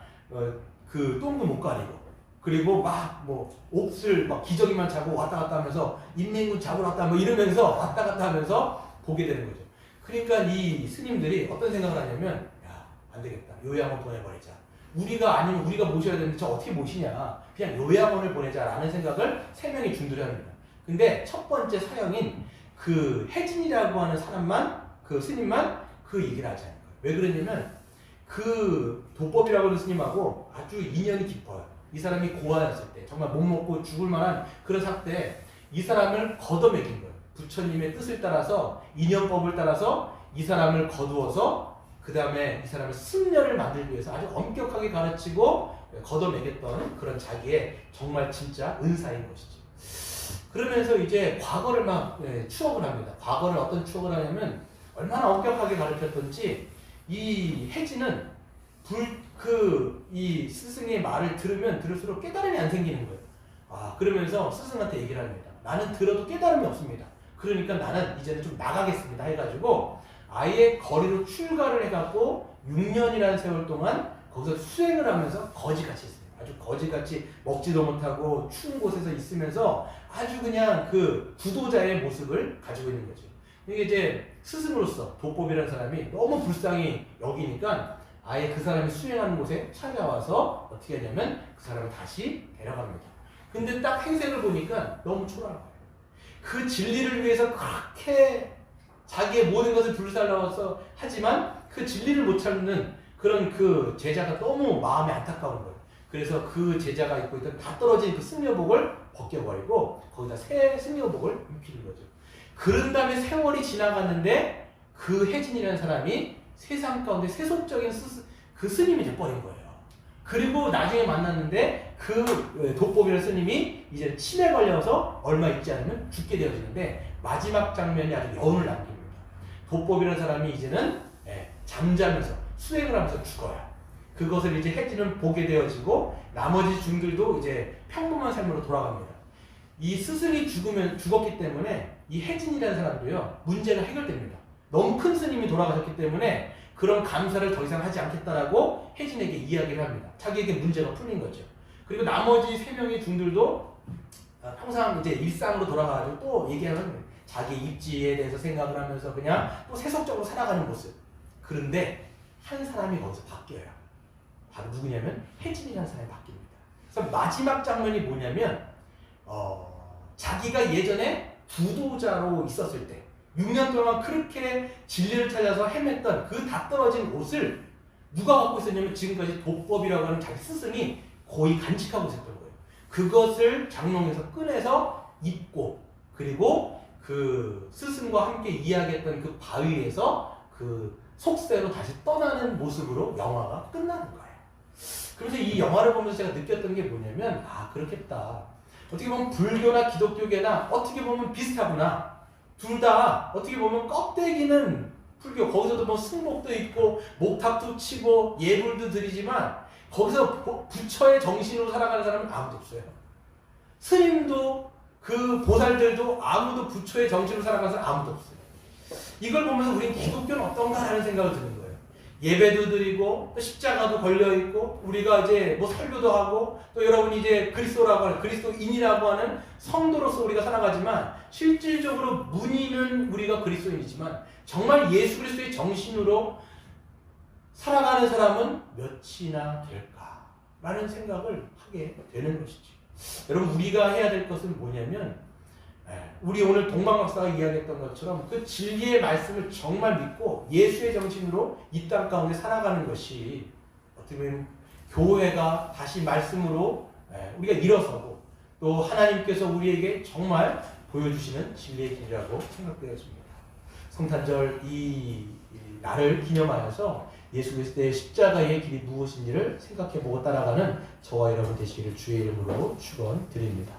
그 똥도 못 가리고 그리고 막 뭐 옷을 막 기저귀만 차고 왔다 갔다 하면서 인내군 잡으러 왔다 뭐 이러면서 왔다 갔다 하면서 보게 되는 거죠. 그러니까 이 스님들이 어떤 생각을 하냐면 야, 안 되겠다. 요양원 보내버리자. 우리가 아니면 우리가 모셔야 되는데 저 어떻게 모시냐. 그냥 요양원을 보내자라는 생각을 3명이 중들이 합니다. 근데 첫 번째 사형인 그 혜진이라고 하는 사람만 그 스님만 그 얘기를 하지 않는 거예요. 왜 그러냐면 그 도법이라고 하는 스님하고 아주 인연이 깊어요. 이 사람이 고아였을 때 정말 못 먹고 죽을 만한 그런 상태에 이 사람을 걷어먹인 거예요. 부처님의 뜻을 따라서 인연법을 따라서 이 사람을 거두어서 그 다음에 이 사람을 승려를 만들기 위해서 아주 엄격하게 가르치고 걷어먹였던 그런 자기의 정말 진짜 은사인 것이죠. 그러면서 이제 과거를 막 추억을 합니다. 과거를 어떤 추억을 하냐면 얼마나 엄격하게 가르쳤던지 이 혜진은 이 스승의 말을 들으면 들을수록 깨달음이 안 생기는 거예요. 아, 그러면서 스승한테 얘기를 합니다. 나는 들어도 깨달음이 없습니다. 그러니까 나는 이제는 좀 나가겠습니다. 해가지고 아예 거리로 출가를 해갖고 6년이라는 세월 동안 거기서 수행을 하면서 거지같이 있습니다. 아주 거지같이 먹지도 못하고 추운 곳에서 있으면서 아주 그냥 그 구도자의 모습을 가지고 있는 거죠. 이게 이제 스승으로서 도법이라는 사람이 너무 불쌍히 여기니까 아예 그 사람이 수행하는 곳에 찾아와서 어떻게 하냐면 그 사람을 다시 데려갑니다. 근데 딱 행색을 보니까 너무 초라한 거예요. 그 진리를 위해서 그렇게 자기의 모든 것을 불살라서 하지만 그 진리를 못 찾는 그런 그 제자가 너무 마음이 안타까운 거예요. 그래서 그 제자가 입고 있던 다 떨어진 그 승려복을 벗겨버리고 거기다 새 승려복을 입히는 거죠. 그런 다음에 세월이 지나갔는데 그 혜진이라는 사람이 세상 가운데 세속적인 그 스님이 돼버린 거예요. 그리고 나중에 만났는데 그 도법이라는 스님이 이제 치매 걸려서 얼마 있지 않으면 죽게 되어지는데 마지막 장면이 아주 여운을 남깁니다. 도법이라는 사람이 이제는 잠자면서 수행을 하면서 죽어요. 그것을 이제 혜진은 보게 되어지고 나머지 중들도 이제 평범한 삶으로 돌아갑니다. 이 스승이 죽었기 때문에 이 혜진이라는 사람도요 문제가 해결됩니다. 너무 큰 스님이 돌아가셨기 때문에 그런 감사를 더 이상 하지 않겠다라고 혜진에게 이야기를 합니다. 자기에게 문제가 풀린 거죠. 그리고 나머지 3명의 중들도 항상 이제 일상으로 돌아가가지고 또 얘기하는 거예요. 자기 입지에 대해서 생각을 하면서 그냥 또 세속적으로 살아가는 모습. 그런데 한 사람이 거기서 바뀌어요. 바로 누구냐면 혜진이라는 사람이 바뀝니다. 그래서 마지막 장면이 뭐냐면 자기가 예전에 부도자로 있었을 때 6년 동안 그렇게 진리를 찾아서 헤맸던 그 다 떨어진 옷을 누가 갖고 있었냐면 지금까지 도법이라고 하는 자기 스승이 거의 간직하고 있었던 거예요. 그것을 장롱에서 꺼내서 입고 그리고 그 스승과 함께 이야기했던 그 바위에서 그 속세로 다시 떠나는 모습으로 영화가 끝나는 거예요. 그래서 이 영화를 보면서 제가 느꼈던 게 뭐냐면 그렇겠다. 어떻게 보면 불교나 기독교계나 어떻게 보면 비슷하구나. 둘 다 어떻게 보면 껍데기는 불교, 거기서도 뭐 승복도 있고 목탁도 치고 예불도 드리지만 거기서 부처의 정신으로 살아가는 사람은 아무도 없어요. 스님도 그 보살들도 아무도 부처의 정신으로 살아가는 사람 아무도 없어요. 이걸 보면서 우리는 기독교는 어떤가라는 생각을 드는 거예요. 예배도 드리고 또 십자가도 걸려 있고 우리가 이제 뭐 설교도 하고 또 여러분이 이제 그리스도라고 하는 그리스도인이라고 하는 성도로서 우리가 살아가지만 실질적으로 문의는 우리가 그리스도인이지만 정말 예수 그리스도의 정신으로 살아가는 사람은 몇이나 될까라는 생각을 하게 되는 것이죠. 여러분 우리가 해야 될 것은 뭐냐면 우리 오늘 동방 박사가 이야기했던 것처럼 그 진리의 말씀을 정말 믿고 예수의 정신으로 이 땅 가운데 살아가는 것이 어떻게 보면 교회가 다시 말씀으로 우리가 일어서고 또 하나님께서 우리에게 정말 보여주시는 진리의 길이라고 생각되어집니다. 성탄절 이 날을 기념하여서 예수 그리스도의 십자가의 길이 무엇인지를 생각해보고 따라가는 저와 여러분 되시기를 주의 이름으로 축원드립니다.